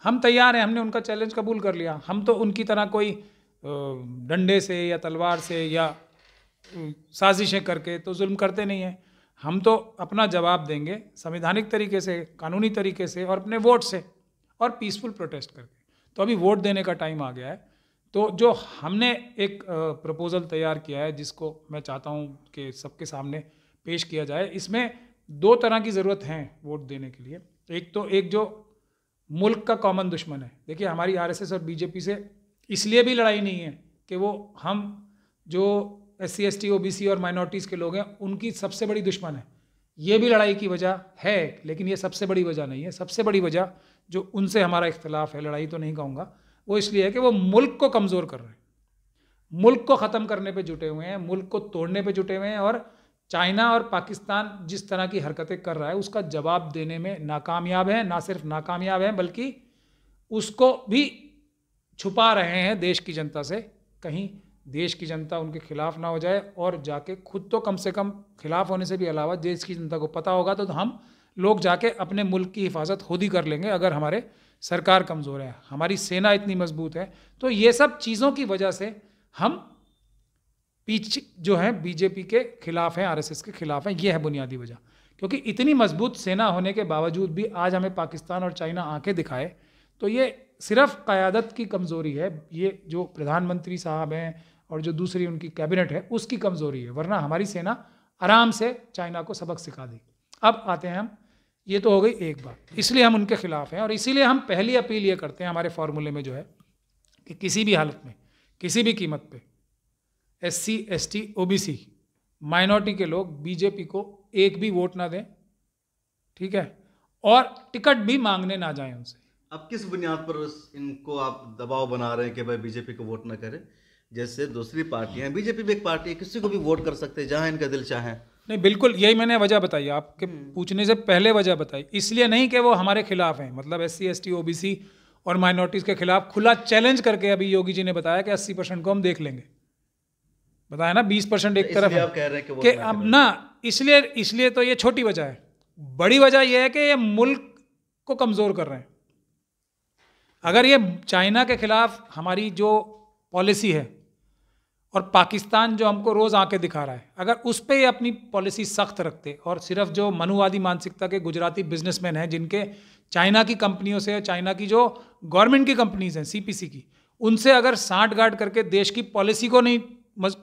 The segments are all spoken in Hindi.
हम तैयार हैं, हमने उनका चैलेंज कबूल कर लिया। हम तो उनकी तरह कोई डंडे से या तलवार से या साजिशें करके तो जुल्म करते नहीं हैं। हम तो अपना जवाब देंगे संवैधानिक तरीके से, कानूनी तरीके से और अपने वोट से और पीसफुल प्रोटेस्ट करके। तो अभी वोट देने का टाइम आ गया है। तो जो हमने एक प्रपोज़ल तैयार किया है, जिसको मैं चाहता हूँ कि सबके सामने पेश किया जाए, इसमें 2 तरह की ज़रूरत है वोट देने के लिए। एक जो मुल्क का कॉमन दुश्मन है। देखिए, हमारी आरएसएस और बीजेपी से इसलिए भी लड़ाई नहीं है कि वो हम जो SC ST OBC और माइनॉरिटीज़ के लोग हैं उनकी सबसे बड़ी दुश्मन है। ये भी लड़ाई की वजह है, लेकिन ये सबसे बड़ी वजह नहीं है। सबसे बड़ी वजह जो उनसे हमारा इख्तिलाफ है, लड़ाई तो नहीं कहूँगा, वो इसलिए है कि वो मुल्क को कमज़ोर कर रहे हैं, मुल्क को ख़त्म करने पे जुटे हुए हैं, मुल्क को तोड़ने पे जुटे हुए हैं। और चाइना और पाकिस्तान जिस तरह की हरकतें कर रहा है उसका जवाब देने में नाकामयाब है। ना सिर्फ नाकामयाब है बल्कि उसको भी छुपा रहे हैं देश की जनता से, कहीं देश की जनता उनके खिलाफ ना हो जाए। और जाके खुद तो कम से कम खिलाफ होने से भी अलावा देश की जनता को पता होगा तो हम लोग जाके अपने मुल्क की हिफाजत खुद ही कर लेंगे। अगर हमारे सरकार कमज़ोर है, हमारी सेना इतनी मजबूत है, तो ये सब चीज़ों की वजह से हम पीछे जो है बीजेपी के खिलाफ हैं, आरएसएस के खिलाफ हैं। ये है बुनियादी वजह। क्योंकि इतनी मजबूत सेना होने के बावजूद भी आज हमें पाकिस्तान और चाइना आंखें दिखाए, तो ये सिर्फ क़यादत की कमज़ोरी है। ये जो प्रधानमंत्री साहब हैं और जो दूसरी उनकी कैबिनेट है उसकी कमज़ोरी है, वरना हमारी सेना आराम से चाइना को सबक सिखा दी। अब आते हैं हम, ये तो हो गई एक बात, इसलिए हम उनके खिलाफ हैं। और इसीलिए हम पहली अपील ये करते हैं हमारे फार्मूले में जो है कि किसी भी हालत में, किसी भी कीमत पे SC ST OBC माइनॉरिटी के लोग बीजेपी को एक भी वोट ना दें, ठीक है, और टिकट भी मांगने ना जाएं उनसे। अब किस बुनियाद पर इनको आप दबाव बना रहे हैं कि भाई बीजेपी को वोट ना करें? जैसे दूसरी पार्टियां, बीजेपी भी एक पार्टी है, किसी को भी वोट कर सकते हैं जहां इनका दिल चाहे। नहीं, बिल्कुल यही मैंने वजह बताई, आपके पूछने से पहले वजह बताई। इसलिए नहीं कि वो हमारे खिलाफ हैं, मतलब SC ST OBC और माइनॉरिटीज़ के खिलाफ खुला चैलेंज करके अभी योगी जी ने बताया कि 80% को हम देख लेंगे। बताया ना, 20% एक तरफ है। आप कह रहे हैं कि अब ना, इसलिए तो ये छोटी वजह है। बड़ी वजह यह है कि ये मुल्क को कमज़ोर कर रहे हैं। अगर ये चाइना के खिलाफ हमारी जो पॉलिसी है और पाकिस्तान जो हमको रोज़ आंखें दिखा रहा है, अगर उस पर ये अपनी पॉलिसी सख्त रखते और सिर्फ जो मनुवादी मानसिकता के गुजराती बिजनेसमैन हैं जिनके चाइना की कंपनियों से, चाइना की जो गवर्नमेंट की कंपनीज हैं CPC की, उनसे अगर साठ गांठ करके देश की पॉलिसी को नहीं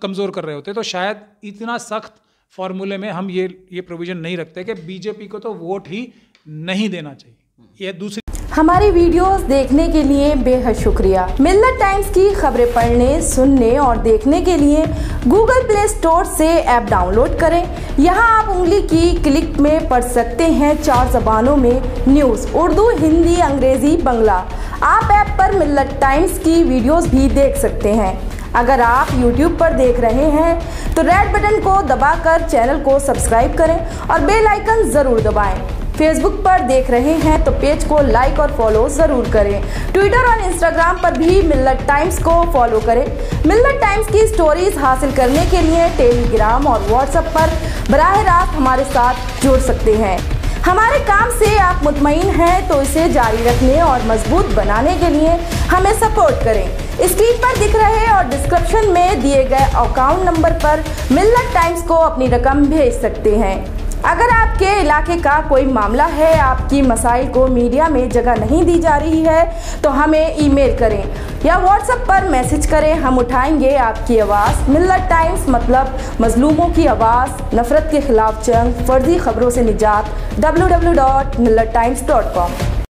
कमज़ोर कर रहे होते, तो शायद इतना सख्त फार्मूले में हम ये प्रोविज़न नहीं रखते कि बीजेपी को तो वोट ही नहीं देना चाहिए। ये दूसरी। हमारी वीडियोस देखने के लिए बेहद शुक्रिया। मिल्लत टाइम्स की खबरें पढ़ने, सुनने और देखने के लिए गूगल प्ले स्टोर से ऐप डाउनलोड करें। यहां आप उंगली की क्लिक में पढ़ सकते हैं 4 ज़बानों में न्यूज़, उर्दू, हिंदी, अंग्रेजी, बांग्ला। आप ऐप पर मिल्लत टाइम्स की वीडियोस भी देख सकते हैं। अगर आप YouTube पर देख रहे हैं तो रेड बटन को दबाकर चैनल को सब्सक्राइब करें और बेल आइकन ज़रूर दबाएं। फेसबुक पर देख रहे हैं तो पेज को लाइक और फॉलो ज़रूर करें। ट्विटर और इंस्टाग्राम पर भी मिल्लत टाइम्स को फॉलो करें। मिल्लत टाइम्स की स्टोरीज हासिल करने के लिए टेलीग्राम और व्हाट्सएप पर बराह रास्त हमारे साथ जुड़ सकते हैं। हमारे काम से आप मुतमईन हैं तो इसे जारी रखने और मजबूत बनाने के लिए हमें सपोर्ट करें। स्क्रीन पर दिख रहे और डिस्क्रिप्शन में दिए गए अकाउंट नंबर पर मिल्लत टाइम्स को अपनी रकम भेज सकते हैं। अगर आपके इलाके का कोई मामला है, आपकी मसाइल को मीडिया में जगह नहीं दी जा रही है, तो हमें ईमेल करें या व्हाट्सएप पर मैसेज करें। हम उठाएंगे आपकी आवाज़। मिल्लत टाइम्स मतलब मजलूमों की आवाज़, नफरत के खिलाफ जंग, फर्जी खबरों से निजात। www.millattimes.com